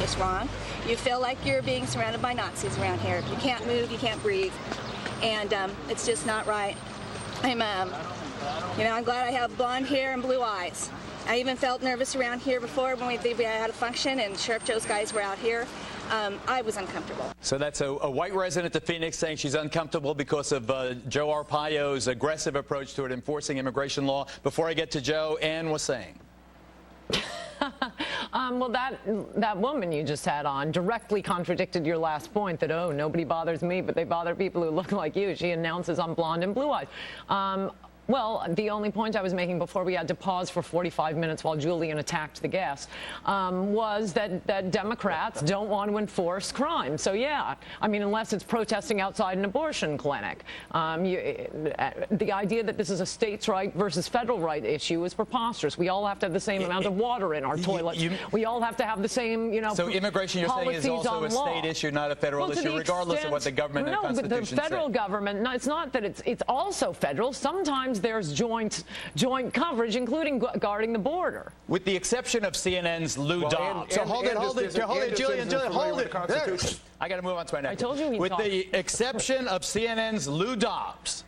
just wrong. You feel like you're being surrounded by Nazis around here. You can't move, you can't breathe, and it's just not right. I'm glad I have blonde hair and blue eyes. I even felt nervous around here before when we had a function and Sheriff Joe's guys were out here. I was uncomfortable. So that's a white resident of Phoenix saying she's uncomfortable because of Joe Arpaio's aggressive approach toward enforcing immigration law. Before I get to Joe, Ann was saying. Well, that woman you just had on directly contradicted your last point that, oh, nobody bothers me, but they bother people who look like you. She announces I'm blonde and blue-eyed. Well, the only point I was making before we had to pause for 45 minutes while Julian attacked the guest was that Democrats don't want to enforce crime. So, yeah, I mean, unless it's protesting outside an abortion clinic. The idea that this is a states' right versus federal right issue is preposterous. We all have to have the same amount of water in our toilets. We all have to have the same, So immigration, you're saying, is also a state issue, not a federal issue, regardless of what the government and Constitution say. No, but the federal government, no, it's not that it's also federal. Sometimes there's joint coverage, including guarding the border. With the exception of CNN's Lou Dobbs. So hold it, Julian, hold it. I got to move on to my next. I told you he talked. With the exception of CNN's Lou Dobbs.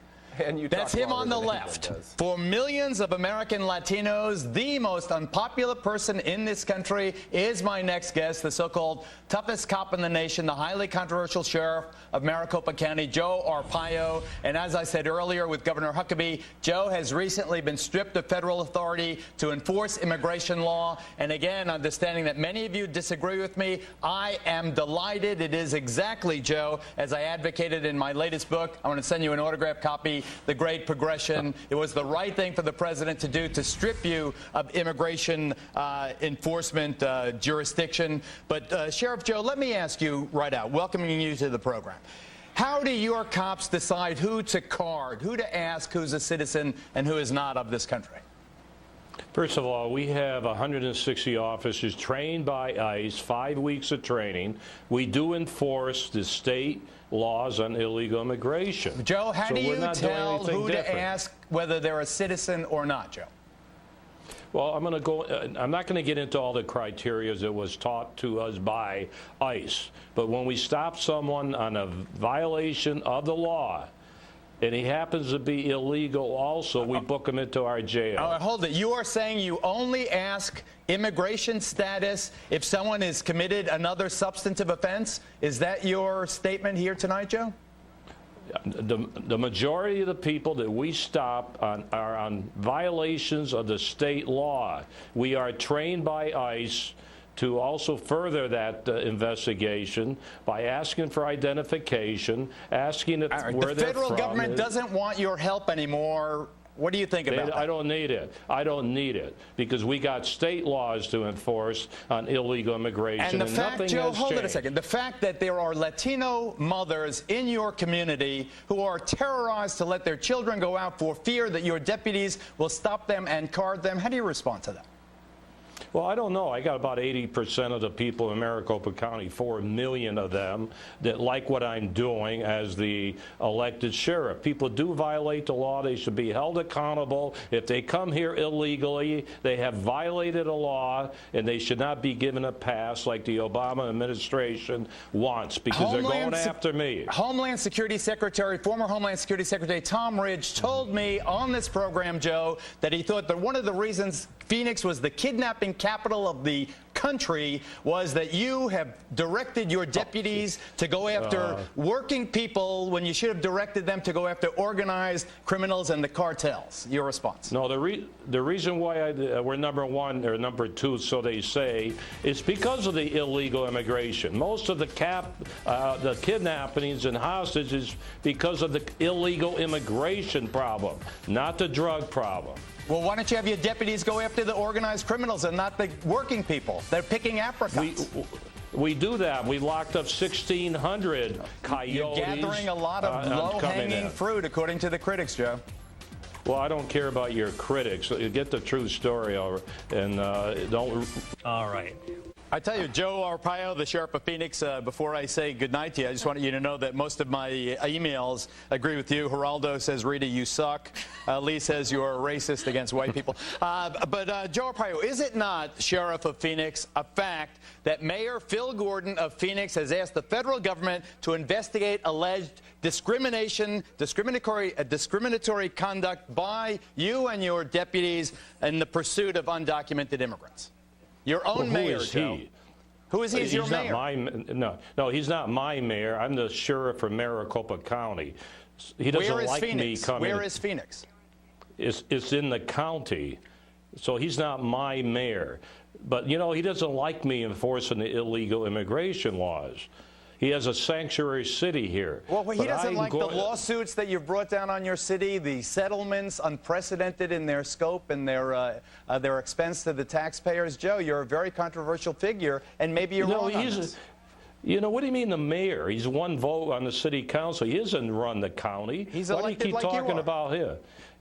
That's him on the left. For millions of American Latinos, the most unpopular person in this country is my next guest, the so-called toughest cop in the nation, the highly controversial sheriff of Maricopa County, Joe Arpaio. And as I said earlier with Governor Huckabee, Joe has recently been stripped of federal authority to enforce immigration law. And again, understanding that many of you disagree with me, I am delighted. It is exactly, Joe, as I advocated in my latest book. I want to send you an autographed copy. The Great Progression. It was the right thing for the president to do, to strip you of immigration enforcement jurisdiction. But Sheriff Joe, let me ask you right out, welcoming you to the program. How do your cops decide who to card, who to ask who's a citizen and who is not of this country? First of all, we have 160 officers trained by ICE, 5 weeks of training. We do enforce the state laws on illegal immigration. Joe, how do you tell who to ask whether they're a citizen or not, Joe? Well, I'm not going to get into all the criteria that was taught to us by ICE. But when we stop someone on a violation of the law, and he happens to be illegal also, we book him into our jail. All right, hold it. You are saying you only ask immigration status if someone has committed another substantive offense? Is that your statement here tonight, Joe? The majority of the people that we stop are on violations of the state law. We are trained by ICE to also further that investigation by asking for identification, asking if where they're from. The federal government doesn't want your help anymore. What do you think about that? I don't need it. I don't need it because we got state laws to enforce on illegal immigration. And the fact, Joe, hold it a second. The fact that there are Latino mothers in your community who are terrorized to let their children go out for fear that your deputies will stop them and card them, how do you respond to that? Well, I don't know. I got about 80% of the people in Maricopa County, 4 million of them, that like what I'm doing as the elected sheriff. People do violate the law. They should be held accountable. If they come here illegally, they have violated a law, and they should not be given a pass like the Obama administration wants, because they're going after me. Homeland Security Secretary, former Homeland Security Secretary Tom Ridge told me on this program, Joe, that he thought that one of the reasons Phoenix was the kidnapping capital of the country was that you have directed your deputies to go after working people when you should have directed them to go after organized criminals and the cartels. Your response? No, the reason why we're number one or number two, so they say, is because of the illegal immigration. Most of the kidnappings and hostages because of the illegal immigration problem, not the drug problem. Well, why don't you have your deputies go after the organized criminals and not the working people? They're picking apricots. We do that. We locked up 1,600 coyotes. You're gathering a lot of low-hanging fruit, according to the critics, Joe. Well, I don't care about your critics. Get the true story over and don't. All right. I tell you, Joe Arpaio, the sheriff of Phoenix, before I say goodnight to you, I just want you to know that most of my emails agree with you. Geraldo says, Rita, you suck. Lee says you're a racist against white people. But Joe Arpaio, is it not, Sheriff of Phoenix, a fact that Mayor Phil Gordon of Phoenix has asked the federal government to investigate alleged discriminatory conduct by you and your deputies in the pursuit of undocumented immigrants? Your own mayor, Joe. Who is he? He's your mayor. No, he's not my mayor. I'm the sheriff from Maricopa County. He doesn't like me coming. Where is Phoenix? It's in the county, so he's not my mayor. But, you know, he doesn't like me enforcing the illegal immigration laws. He has a sanctuary city here. Well, he doesn't like the lawsuits that you've brought down on your city, the settlements, unprecedented in their scope and their expense to the taxpayers. Joe, you're a very controversial figure, and maybe you're wrong on this. You know, what do you mean the mayor? He's one vote on the city council. He doesn't run the county. He's Why elected do you keep like talking you about him?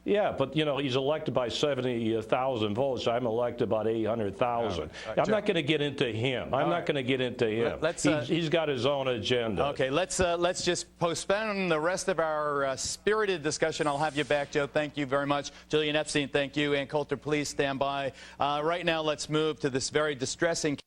Yeah, but, you know, he's elected by 70,000 votes. I'm elected about 800,000. I'm not going to get into him. I'm not going to get into him. He's got his own agenda. Okay, let's just postpone the rest of our spirited discussion. I'll have you back, Joe. Thank you very much. Julian Epstein, thank you. And Coulter, please stand by. Right now, let's move to this very distressing